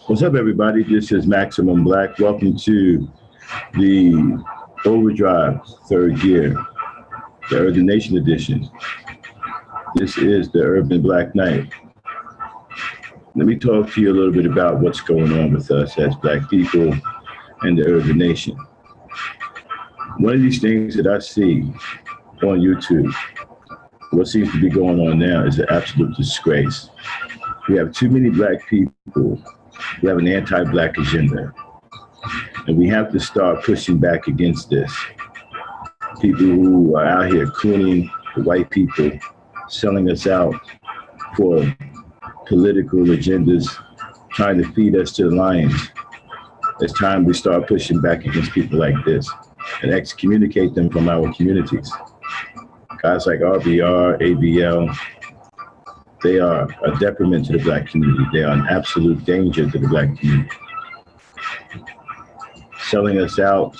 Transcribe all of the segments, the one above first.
What's up, everybody? This is Maximum Black. Welcome to the Overdrive Third Gear, the Urban Nation Edition. This is the Urban Black Night. Let me talk to you a little bit about what's going on with us as Black people and the Urban Nation. One of these things that I see on YouTube, what seems to be going on now is an absolute disgrace. We have too many Black people. We have an anti-Black agenda, and we have to start pushing back against this. People who are out here cooning the white people, selling us out for political agendas, trying to feed us to the lions. It's time we start pushing back against people like this and excommunicate them from our communities. Guys like RBR, ABL, they are a detriment to the Black community. They are an absolute danger to the Black community. Selling us out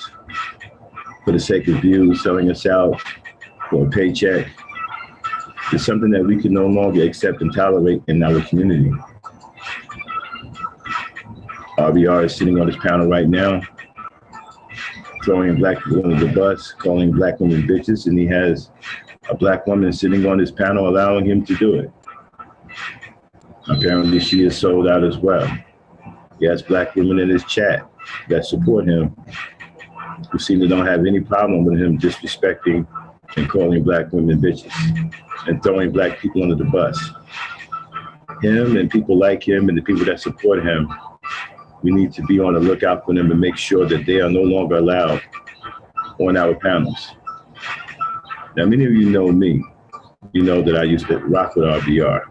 for the sake of views, selling us out for a paycheck is something that we can no longer accept and tolerate in our community. RBR is sitting on his panel right now, throwing Black people under the bus, calling Black women bitches, and he has a Black woman sitting on his panel allowing him to do it. Apparently she is sold out as well. He has Black women in his chat that support him, who seem to don't have any problem with him disrespecting and calling Black women bitches and throwing Black people under the bus. Him and people like him and the people that support him, we need to be on the lookout for them and make sure that they are no longer allowed on our panels. Now, many of you know me. You know that I used to rock with RBR.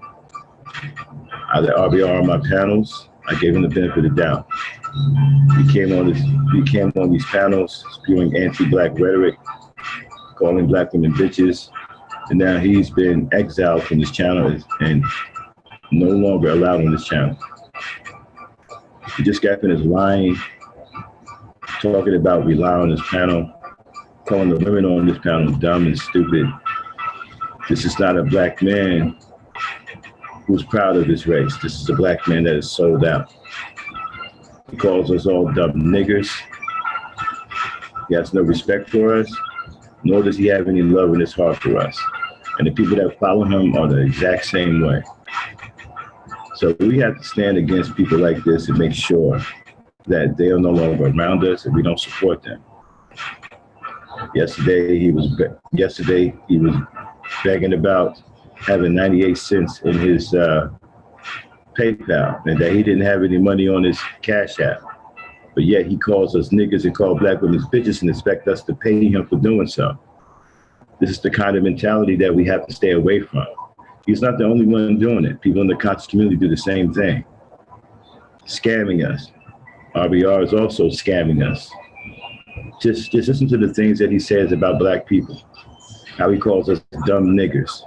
I let RBR on my panels. I gave him the benefit of the doubt. He came on these panels spewing anti-Black rhetoric, calling Black women bitches, and now he's been exiled from this channel and no longer allowed on this channel. He just got finished lying, talking about relying on this panel, calling the women on this panel dumb and stupid. This is not a Black man who's proud of his race. This is a Black man that is sold out. He calls us all dumb niggers. He has no respect for us, nor does he have any love in his heart for us. And the people that follow him are the exact same way. So we have to stand against people like this and make sure that they are no longer around us and we don't support them. Yesterday he was begging about having 98 cents in his PayPal and that he didn't have any money on his Cash App. But yet he calls us niggas and calls Black women bitches and expect us to pay him for doing so. This is the kind of mentality that we have to stay away from. He's not the only one doing it. People in the conscious community do the same thing. Scamming us. RBR is also scamming us. Just listen to the things that he says about Black people. How he calls us dumb niggers.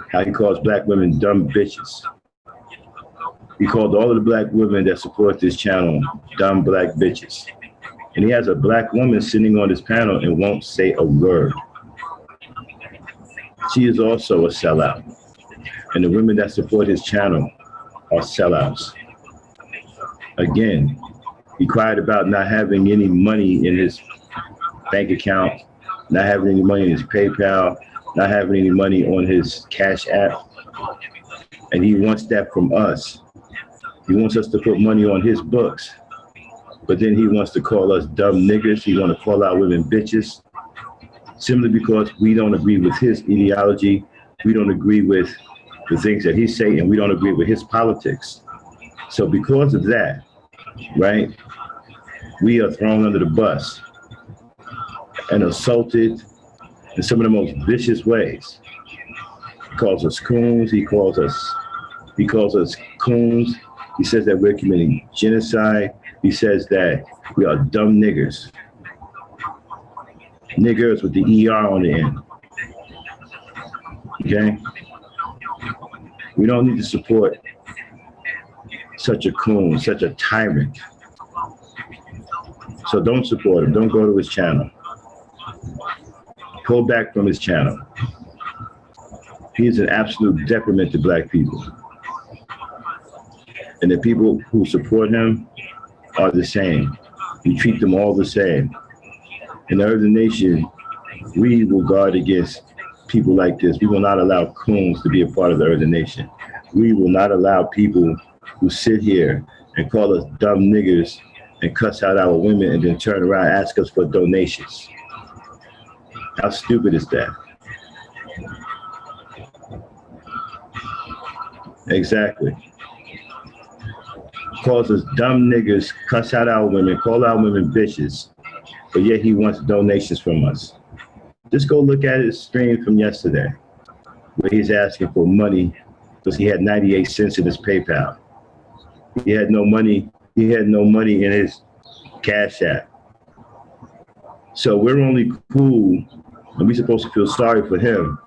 How he calls Black women dumb bitches. He called all of the Black women that support this channel dumb Black bitches. And he has a Black woman sitting on this panel and won't say a word. She is also a sellout. And the women that support his channel are sellouts. Again, he cried about not having any money in his bank account, not having any money in his PayPal, not having any money on his Cash App. And he wants that from us. He wants us to put money on his books. But then he wants to call us dumb niggers. He wants to call our women bitches, simply because we don't agree with his ideology. We don't agree with the things that he say, and we don't agree with his politics. So because of that, right, we are thrown under the bus and assaulted in some of the most vicious ways. He calls us coons. He calls us coons. He says that we're committing genocide. He says that we are dumb niggers. Niggers with the ER on the end. Okay? We don't need to support such a coon, such a tyrant. So don't support him. Don't go to his channel. Pull back from his channel. He is an absolute detriment to Black people. And the people who support him are the same. We treat them all the same. In the Urban Nation, we will guard against people like this. We will not allow coons to be a part of the Urban Nation. We will not allow people who sit here and call us dumb niggers and cuss out our women and then turn around and ask us for donations. How stupid is that? Exactly. Calls us dumb niggers, cuss out our women, call our women bitches, but yet he wants donations from us. Just go look at his stream from yesterday, where he's asking for money because he had 98 cents in his PayPal. He had no money. He had no money in his Cash App. So we're only cool, and we're supposed to feel sorry for him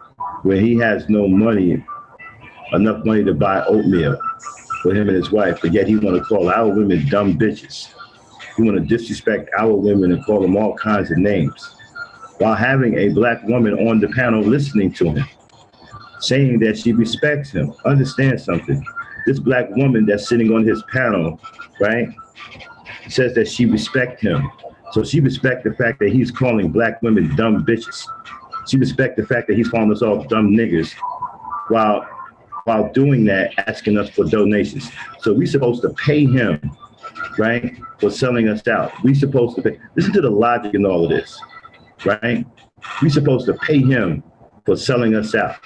when he has no money, enough money to buy oatmeal for him and his wife, but yet he want to call our women dumb bitches. He want to disrespect our women and call them all kinds of names, while having a Black woman on the panel listening to him, saying that she respects him. Understand something. This Black woman that's sitting on his panel, right, says that she respects him. So she respects the fact that he's calling Black women dumb bitches. She respects the fact that he's calling us all dumb niggers, while doing that, asking us for donations. So we're supposed to pay him, right, for selling us out. We're supposed to pay. Listen to the logic in all of this, right? We're supposed to pay him for selling us out.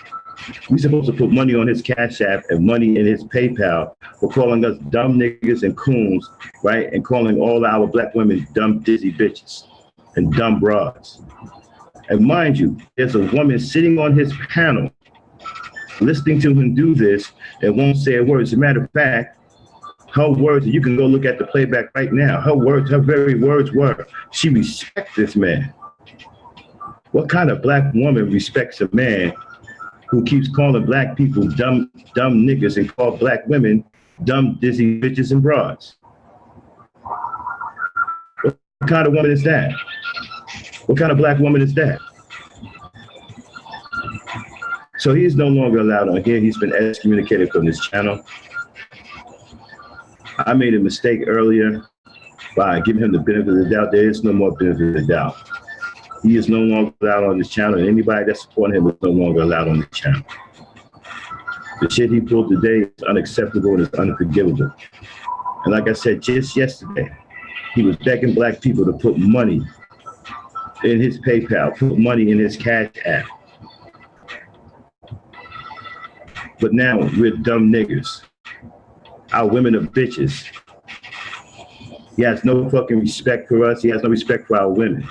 We're supposed to put money on his Cash App and money in his PayPal for calling us dumb niggas and coons, right? And calling all our Black women dumb dizzy bitches and dumb broads. And mind you, there's a woman sitting on his panel listening to him do this and won't say a word. As a matter of fact, her words, you can go look at the playback right now. Her very words were, she respects this man. What kind of Black woman respects a man who keeps calling Black people dumb niggas and call Black women dumb dizzy bitches and broads? What kind of woman is that? What kind of Black woman is that? So he's no longer allowed on here. He's been excommunicated from this channel. I made a mistake earlier by giving him the benefit of the doubt. There is no more benefit of the doubt. He is no longer allowed on this channel, and anybody that's supporting him is no longer allowed on this channel. The shit he pulled today is unacceptable and it's unforgivable. And like I said just yesterday, he was begging Black people to put money in his PayPal, put money in his Cash App. But now we're dumb niggers. Our women are bitches. He has no fucking respect for us. He has no respect for our women.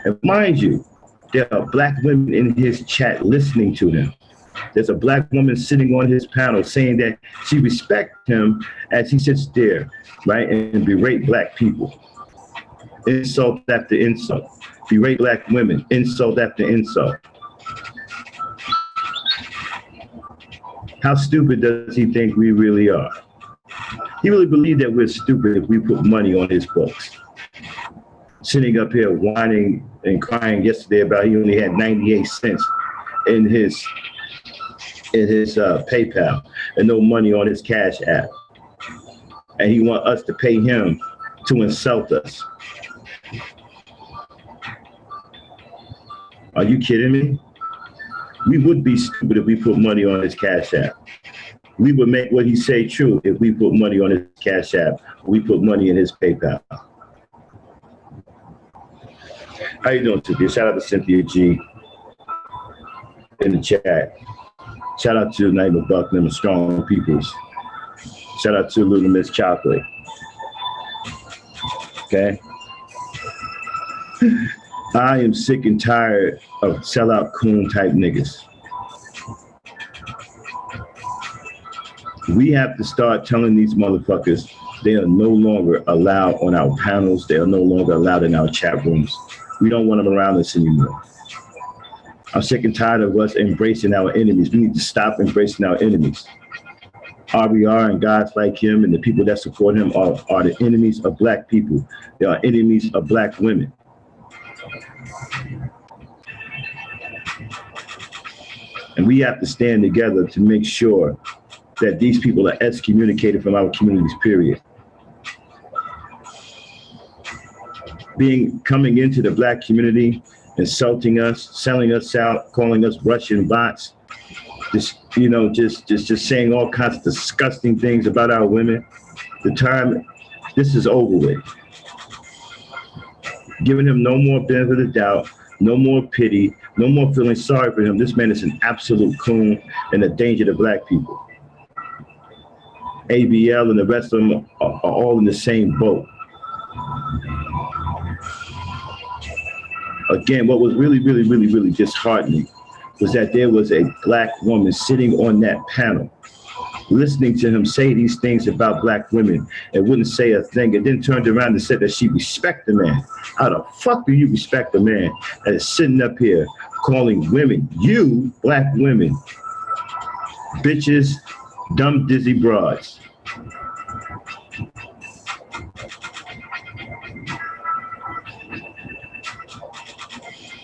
And mind you, there are Black women in his chat listening to him. There's a Black woman sitting on his panel saying that she respects him as he sits there, right, and berate Black people. Insult after insult. Berate Black women, insult after insult. How stupid does he think we really are? He really believes that we're stupid if we put money on his books. Sitting up here whining and crying yesterday about he only had 98 cents in his PayPal and no money on his Cash App. And he wants us to pay him to insult us. Are you kidding me? We would be stupid if we put money on his Cash App. We would make what he say true if we put money on his Cash App. We put money in his PayPal. How you doing, Cynthia? Shout out to Cynthia G in the chat. Shout out to Anti-Blackness and Strong Peoples. Shout out to Little Miss Chocolate. Okay. I am sick and tired of sellout coon type niggas. We have to start telling these motherfuckers they are no longer allowed on our panels. They are no longer allowed in our chat rooms. We don't want them around us anymore. I'm sick and tired of us embracing our enemies. We need to stop embracing our enemies. RBR and guys like him and the people that support him are the enemies of black people. They are enemies of black women. And we have to stand together to make sure that these people are excommunicated from our communities, period. Coming into the black community, insulting us, selling us out, calling us Russian bots, just saying all kinds of disgusting things about our women. This is over with. Giving him no more benefit of doubt, no more pity, no more feeling sorry for him. This man is an absolute coon and a danger to black people. ABL and the rest of them are all in the same boat. Again, what was really, really, really, really disheartening was that there was a black woman sitting on that panel, listening to him say these things about black women and wouldn't say a thing, and then turned around and said that she respect the man. How the fuck do you respect a man that is sitting up here calling women, you black women, bitches, dumb dizzy broads?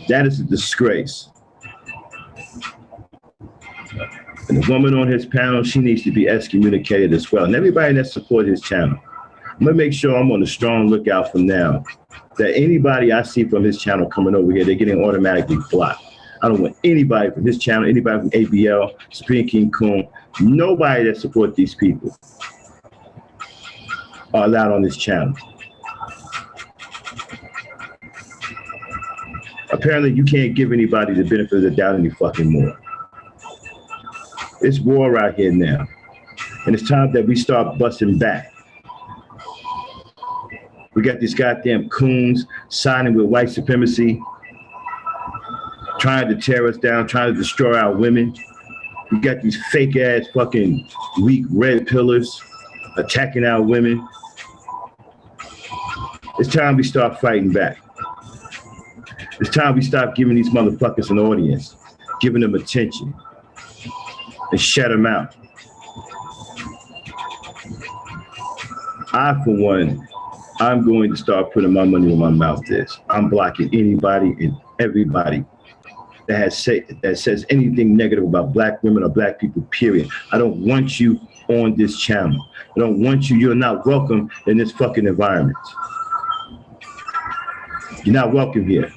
That is a disgrace. And the woman on his panel, she needs to be excommunicated as well. And everybody that supports his channel, I'm gonna make sure I'm on a strong lookout from now that anybody I see from his channel coming over here, they're getting automatically blocked. I don't want anybody from his channel, anybody from ABL, Supreme King Coon, nobody that supports these people are allowed on this channel. Apparently, you can't give anybody the benefit of the doubt any fucking more. It's war out here now. And it's time that we start busting back. We got these goddamn coons siding with white supremacy, trying to tear us down, trying to destroy our women. We got these fake ass fucking weak red pillars attacking our women. It's time we start fighting back. It's time we stop giving these motherfuckers an audience, giving them attention, and shut them out. I, for one, I'm going to start putting my money where my mouth is. I'm blocking anybody and everybody that says anything negative about black women or black people, period. I don't want you on this channel. I don't want you. You're not welcome in this fucking environment. You're not welcome here.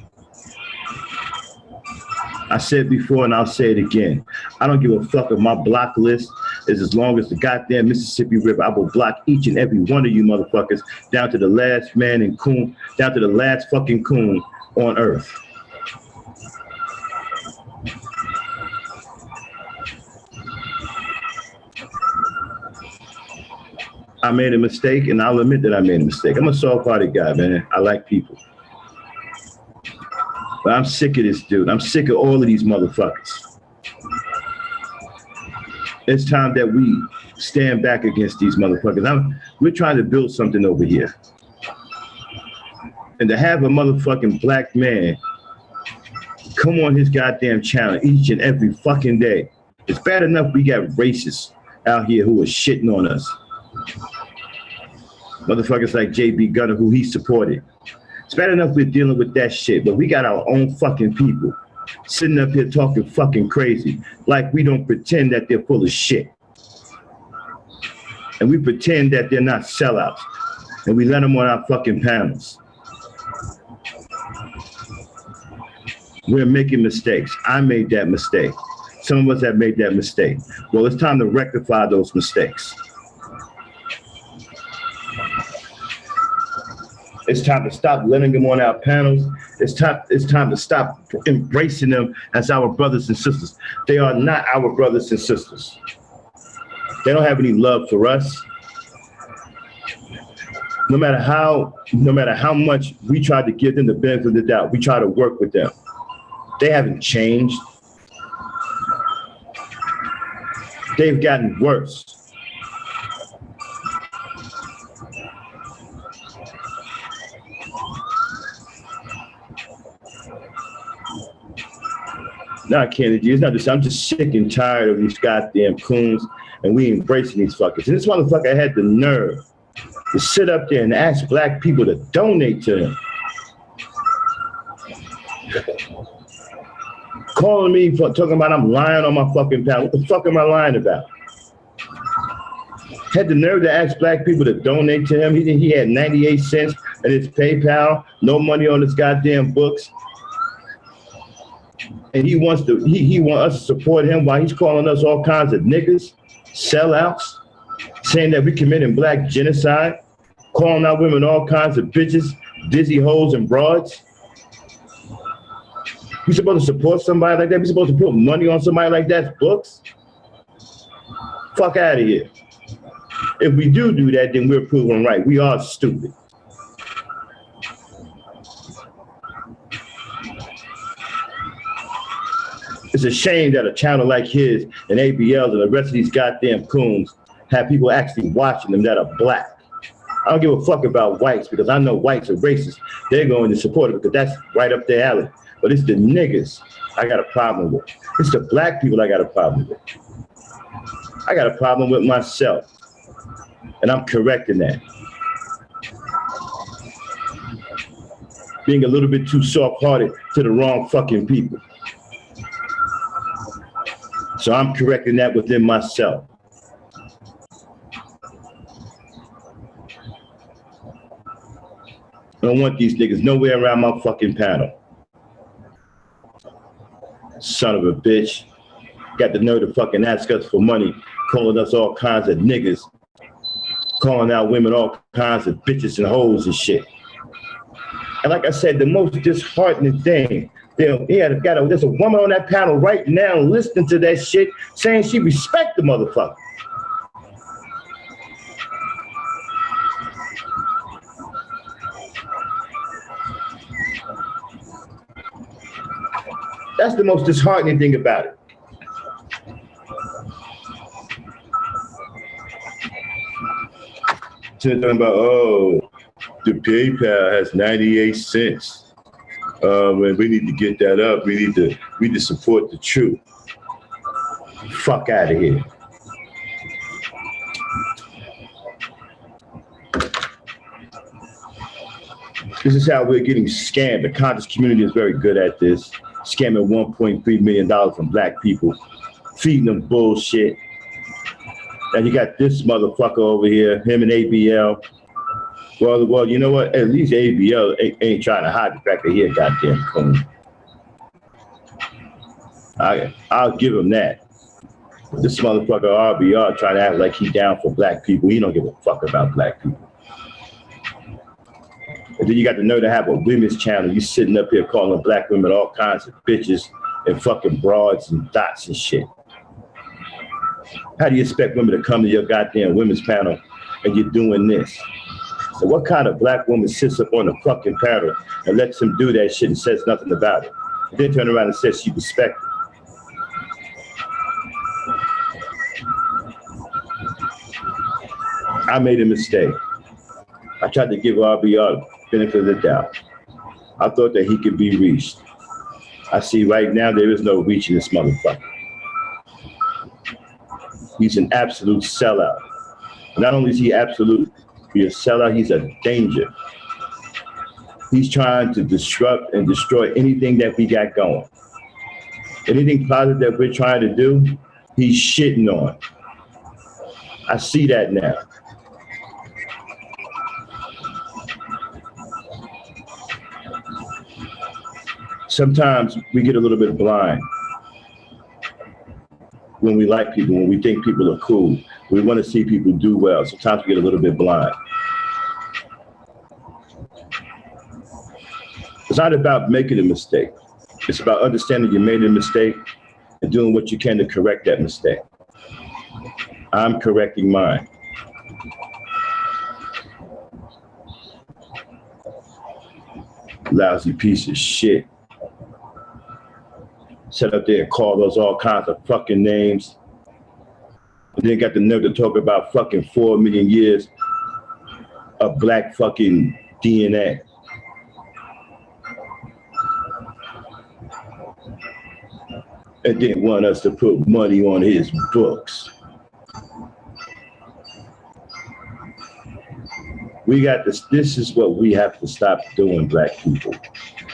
I said before and I'll say it again. I don't give a fuck if my block list is as long as the goddamn Mississippi River. I will block each and every one of you motherfuckers down to the last man and coon, down to the last fucking coon on earth. I made a mistake and I'll admit that I made a mistake. I'm a soft-hearted guy, man. I like people. But I'm sick of this dude. I'm sick of all of these motherfuckers. It's time that we stand back against these motherfuckers. We're trying to build something over here. And to have a motherfucking black man come on his goddamn channel each and every fucking day. It's bad enough we got racists out here who are shitting on us. Motherfuckers like JB Gunner, who he supported. It's bad enough we're dealing with that shit, but we got our own fucking people sitting up here talking fucking crazy, like we don't pretend that they're full of shit. And we pretend that they're not sellouts, and we let them on our fucking panels. We're making mistakes. I made that mistake. Some of us have made that mistake. Well, it's time to rectify those mistakes. It's time to stop letting them on our panels. It's time to stop embracing them as our brothers and sisters. They are not our brothers and sisters. They don't have any love for us. No matter how much we try to give them the benefit of the doubt, we try to work with them. They haven't changed. They've gotten worse. Not Kennedy, it's not just, I'm just sick and tired of these goddamn coons, and we embracing these fuckers. And this motherfucker had the nerve to sit up there and ask black people to donate to him. Calling me for talking about I'm lying on my fucking panel. What the fuck am I lying about? Had the nerve to ask black people to donate to him. He had 98 cents at his PayPal, no money on his goddamn books. And he wants us to support him while he's calling us all kinds of niggas, sellouts, saying that we committing black genocide, calling our women all kinds of bitches, dizzy hoes and broads. We supposed to support somebody like that? We supposed to put money on somebody like that's books? Fuck out of here. If we do that, then we're proven right. We are stupid. It's a shame that a channel like his and ABL's and the rest of these goddamn coons have people actually watching them that are black. I don't give a fuck about whites because I know whites are racist. They're going to support it because that's right up their alley. But it's the niggas I got a problem with. It's the black people I got a problem with. I got a problem with myself. And I'm correcting that. Being a little bit too soft-hearted to the wrong fucking people. So I'm correcting that within myself. I don't want these niggas nowhere around my fucking panel. Son of a bitch. Got the nerve to fucking ask us for money, calling us all kinds of niggas, calling out women all kinds of bitches and hoes and shit. And like I said, the most disheartening thing, there's a woman on that panel right now listening to that shit saying she respect the motherfucker. That's the most disheartening thing about it. Talking about, oh, the PayPal has 98 cents. And we need to get that up. We need to support the truth. Fuck out of here. This is how we're getting scammed. The conscious community is very good at this. Scamming $1.3 million from black people, feeding them bullshit. And you got this motherfucker over here, him and ABL. Well, you know what? At least ABL ain't trying to hide the fact that he a goddamn coon. I'll give him that. This motherfucker RBR trying to act like he down for black people. He don't give a fuck about black people. And then you got the nerve to have a women's channel. You sitting up here calling black women all kinds of bitches and fucking broads and dots and shit. How do you expect women to come to your goddamn women's panel and you're doing this? So what kind of black woman sits up on the fucking panel and lets him do that shit and says nothing about it? And then turn around and says she respects it. I made a mistake. I tried to give RBR benefit of the doubt. I thought that he could be reached. I see right now there is no reaching this motherfucker. He's an absolute sellout. Not only is he absolutely a sellout, he's a danger. He's trying to disrupt and destroy anything that we got going. Anything positive that we're trying to do, he's shitting on. I see that now. Sometimes we get a little bit blind when we like people, when we think people are cool. We want to see people do well. Sometimes we get a little bit blind. It's not about making a mistake. It's about understanding you made a mistake and doing what you can to correct that mistake. I'm correcting mine. Lousy piece of shit. Sat up there and called us all kinds of fucking names. And then got the nerve to talk about fucking 4 million years of black fucking DNA. And then want us to put money on his books. We got this. This is what we have to stop doing, black people.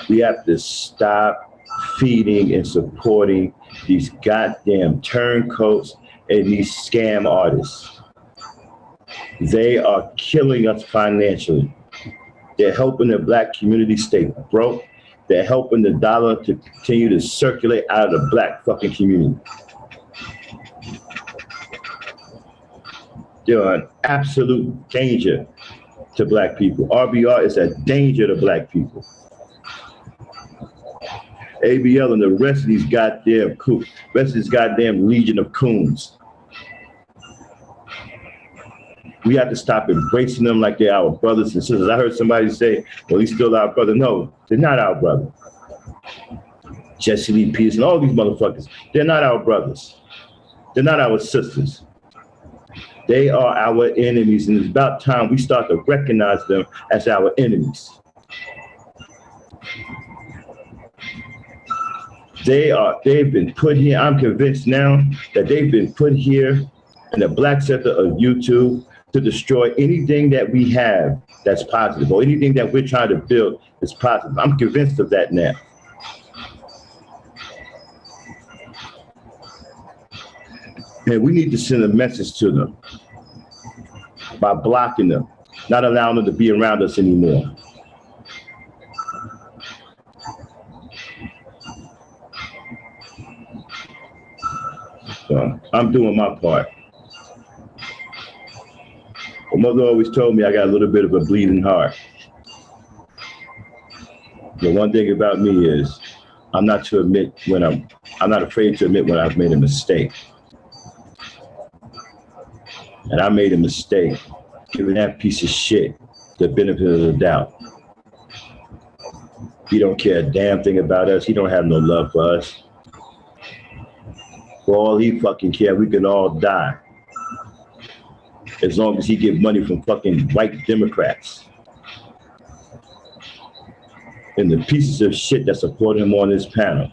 We have to stop feeding and supporting these goddamn turncoats and these scam artists. They are killing us financially. They're helping the black community stay broke. They're helping the dollar to continue to circulate out of the black fucking community. They're an absolute danger to black people. RBR is a danger to black people. ABL and the rest of these goddamn legion of coons. We have to stop embracing them like they're our brothers and sisters. I heard somebody say, well, he's still our brother. No, they're not our brother. Jesse Lee Peterson, all these motherfuckers, they're not our brothers. They're not our sisters. They are our enemies, and it's about time we start to recognize them as our enemies. They've been put here. I'm convinced now that they've been put here in the black sector of YouTube to destroy anything that we have that's positive, or anything that we're trying to build is positive. I'm convinced of that now. And we need to send a message to them by blocking them, not allowing them to be around us anymore. So I'm doing my part. My mother always told me I got a little bit of a bleeding heart. The one thing about me is I'm not afraid to admit when I've made a mistake. And I made a mistake giving that piece of shit the benefit of the doubt. He don't care a damn thing about us. He don't have no love for us. For all he fucking care, we can all die. As long as he get money from fucking white Democrats. And the pieces of shit that support him on this panel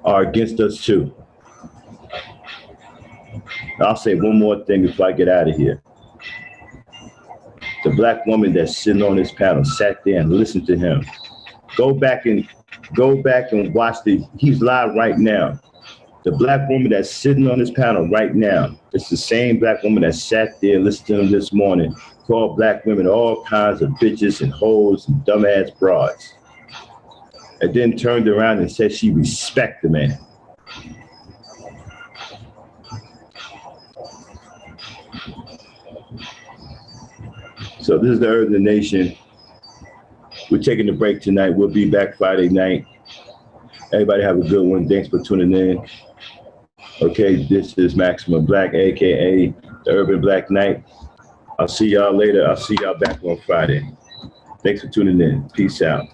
are against us too. I'll say one more thing before I get out of here. The black woman that's sitting on this panel sat there and listened to him. Go back and watch he's live right now. The black woman that's sitting on this panel right now, it's the same black woman that sat there and listened to him this morning, called black women all kinds of bitches and hoes and dumbass broads. And then turned around and said she respect the man. So this is the Urban Nation. We're taking a break tonight. We'll be back Friday night. Everybody have a good one. Thanks for tuning in. Okay, this is Maximum Black, AKA the Urban Black Knight. I'll see y'all later. I'll see y'all back on Friday. Thanks for tuning in. Peace out.